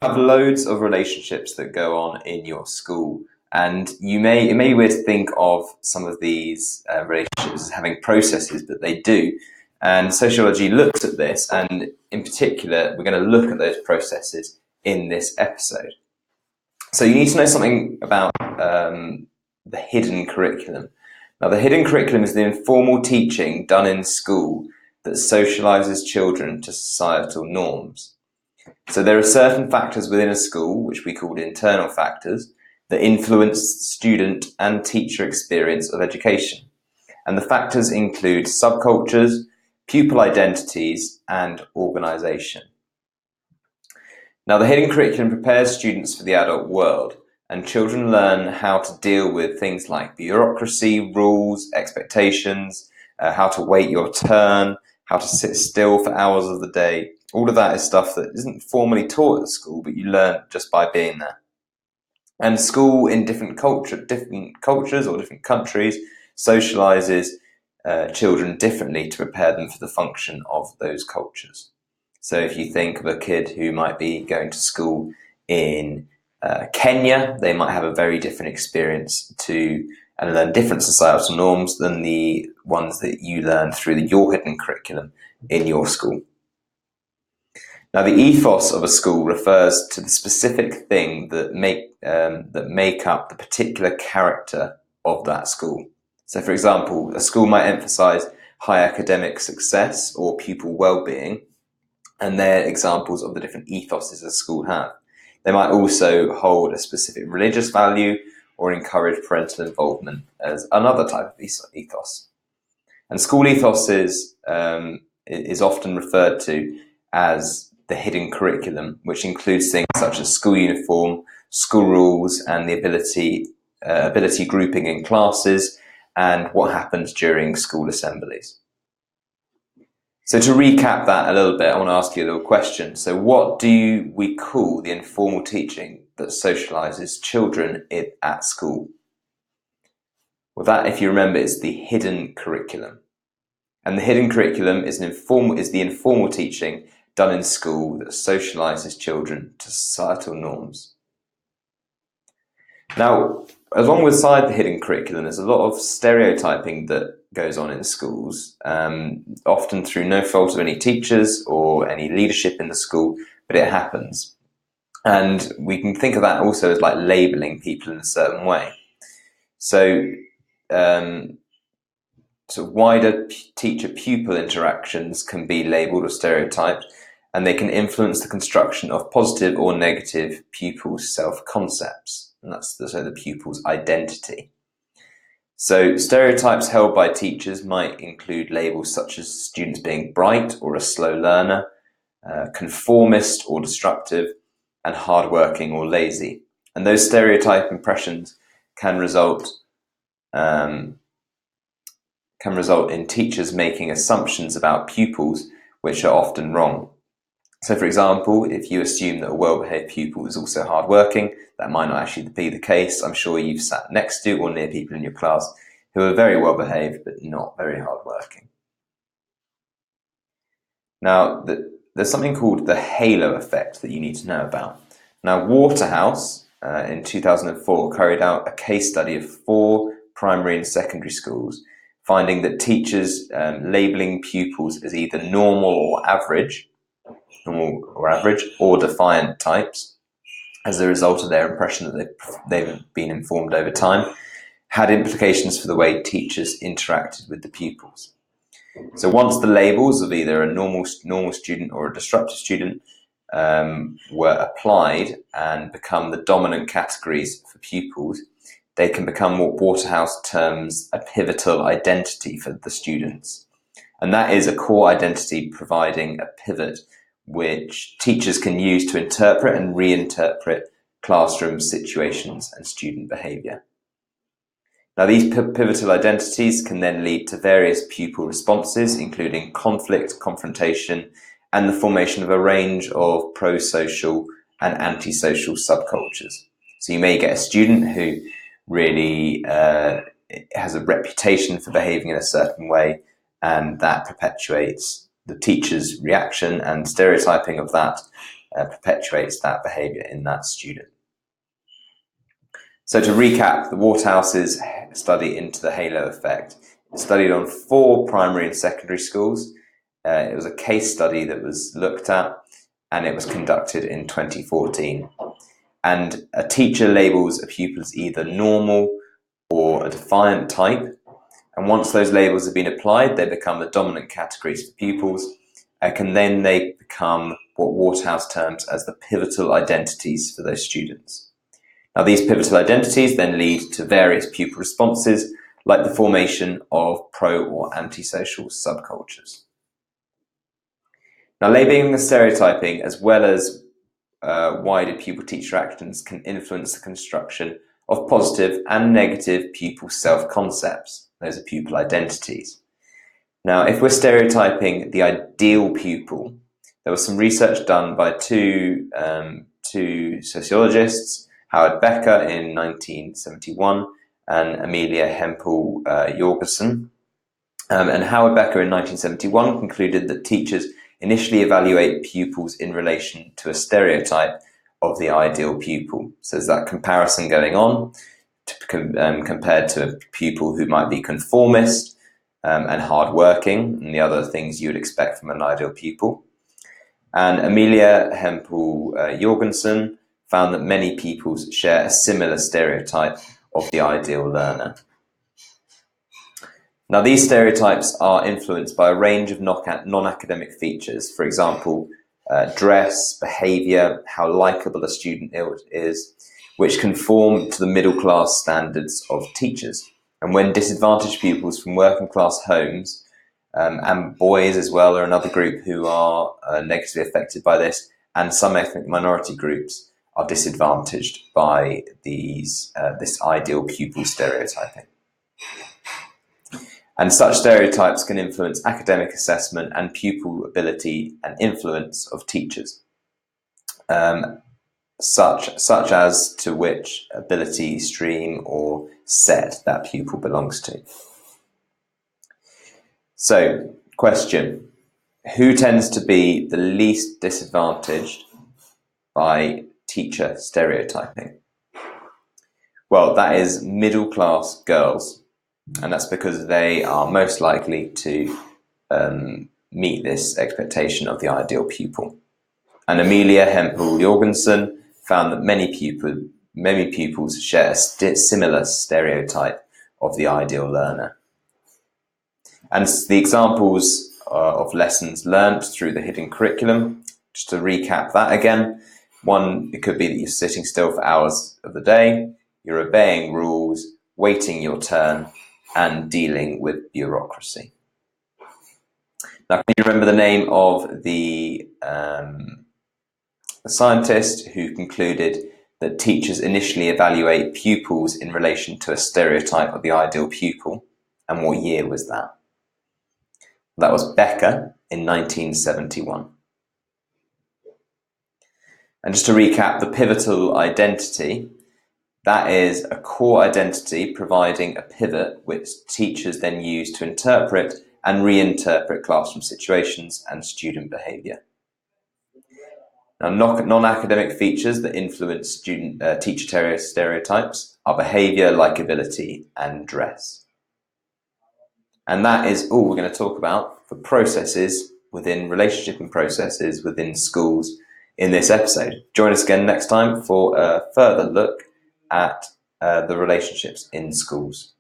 have loads of relationships that go on in your school, and it may be weird to think of some of these relationships as having processes, but they do. And sociology looks at this, and in particular, we're going to look at those processes in this episode. So you need to know something about the hidden curriculum. Now, the hidden curriculum is the informal teaching done in school that socializes children to societal norms. So there are certain factors within a school, which we call internal factors, that influence student and teacher experience of education. And the factors include subcultures, pupil identities, and organization. Now, the hidden curriculum prepares students for the adult world, and children learn how to deal with things like bureaucracy, rules, expectations, how to wait your turn, how to sit still for hours of the day. All of that is stuff that isn't formally taught at school, but you learn just by being there. And school in different cultures or different countries socializes children differently to prepare them for the function of those cultures. So if you think of a kid who might be going to school in Kenya, they might have a very different experience and learn different societal norms than the ones that you learn through your hidden curriculum in your school. Now, the ethos of a school refers to the specific thing that make up the particular character of that school. So, for example, a school might emphasize high academic success or pupil well-being, and they're examples of the different ethoses a school have. They might also hold a specific religious value or encourage parental involvement as another type of ethos. And school ethos is often referred to as the hidden curriculum, which includes things such as school uniform, school rules, and the ability grouping in classes, and what happens during school assemblies. So to recap that a little bit, I want to ask you a little question. So what do we call the informal teaching that socializes children at school? Well, that, if you remember, is the hidden curriculum. And the hidden curriculum is the informal teaching done in school that socializes children to societal norms. Now, alongside the hidden curriculum, there's a lot of stereotyping that goes on in schools, often through no fault of any teachers or any leadership in the school, but it happens. And we can think of that also as like labeling people in a certain way. So wider teacher-pupil interactions can be labelled or stereotyped, and they can influence the construction of positive or negative pupil self-concepts, and that's the pupil's identity. So stereotypes held by teachers might include labels such as students being bright or a slow learner, conformist or destructive, and hardworking or lazy. And those stereotype impressions can result in teachers making assumptions about pupils which are often wrong. So, for example, if you assume that a well-behaved pupil is also hardworking, that might not actually be the case. I'm sure you've sat next to or near people in your class who are very well-behaved but not very hardworking. Now, there's something called the halo effect that you need to know about. Now, Waterhouse in 2004 carried out a case study of 4 primary and secondary schools, finding that teachers labelling pupils as either normal or average or defiant types as a result of their impression that they've been informed over time had implications for the way teachers interacted with the pupils. So once the labels of either a normal student or a disruptive student were applied and become the dominant categories for pupils, they can become what Waterhouse terms a pivotal identity for the students. And that is a core identity providing a pivot which teachers can use to interpret and reinterpret classroom situations and student behaviour. Now, these pivotal identities can then lead to various pupil responses, including conflict, confrontation, and the formation of a range of pro-social and anti-social subcultures. So you may get a student who really has a reputation for behaving in a certain way, and that perpetuates the teacher's reaction and stereotyping of that perpetuates that behaviour in that student. So to recap, the Waterhouse's study into the halo effect studied on 4 primary and secondary schools. It was a case study that was looked at, and it was conducted in 2014. And a teacher labels a pupil as either normal or a defiant type. And once those labels have been applied, they become the dominant categories for pupils. And then they become what Waterhouse terms as the pivotal identities for those students. Now, these pivotal identities then lead to various pupil responses, like the formation of pro or antisocial subcultures. Now, labeling and stereotyping, as well as wider pupil-teacher actions, can influence the construction of positive and negative pupil self-concepts. Those are pupil identities. Now, if we're stereotyping the ideal pupil, there was some research done by two sociologists, Howard Becker in 1971 and Amelia Hempel Jorgensen. And Howard Becker in 1971 concluded that teachers initially evaluate pupils in relation to a stereotype of the ideal pupil. So there's that comparison going on compared to a pupil who might be conformist and hardworking, and the other things you would expect from an ideal pupil. And Amelia Hempel Jorgensen found that many pupils share a similar stereotype of the ideal learner. Now, these stereotypes are influenced by a range of non-academic features, for example, dress, behaviour, how likeable a student is, which conform to the middle-class standards of teachers. And when disadvantaged pupils from working-class homes, and boys as well are another group who are negatively affected by this, and some ethnic minority groups are disadvantaged by this ideal pupil stereotyping. And such stereotypes can influence academic assessment and pupil ability and influence of teachers, such as to which ability stream or set that pupil belongs to. So, question: who tends to be the least disadvantaged by teacher stereotyping? Well, that is middle-class girls. And that's because they are most likely to meet this expectation of the ideal pupil. And Amelia Hempel Jorgensen found that many pupils share a similar stereotype of the ideal learner. And the examples of lessons learnt through the hidden curriculum, just to recap that again, one, it could be that you're sitting still for hours of the day, you're obeying rules, waiting your turn, and dealing with bureaucracy. Now, can you remember the name of the scientist who concluded that teachers initially evaluate pupils in relation to a stereotype of the ideal pupil? And what year was that? That was Becker in 1971. And just to recap, the pivotal identity, that is a core identity providing a pivot which teachers then use to interpret and reinterpret classroom situations and student behaviour. Now, non-academic features that influence teacher stereotypes are behaviour, likability, and dress. And that is all we're going to talk about for processes within relationship and processes within schools in this episode. Join us again next time for a further look at the relationships in schools.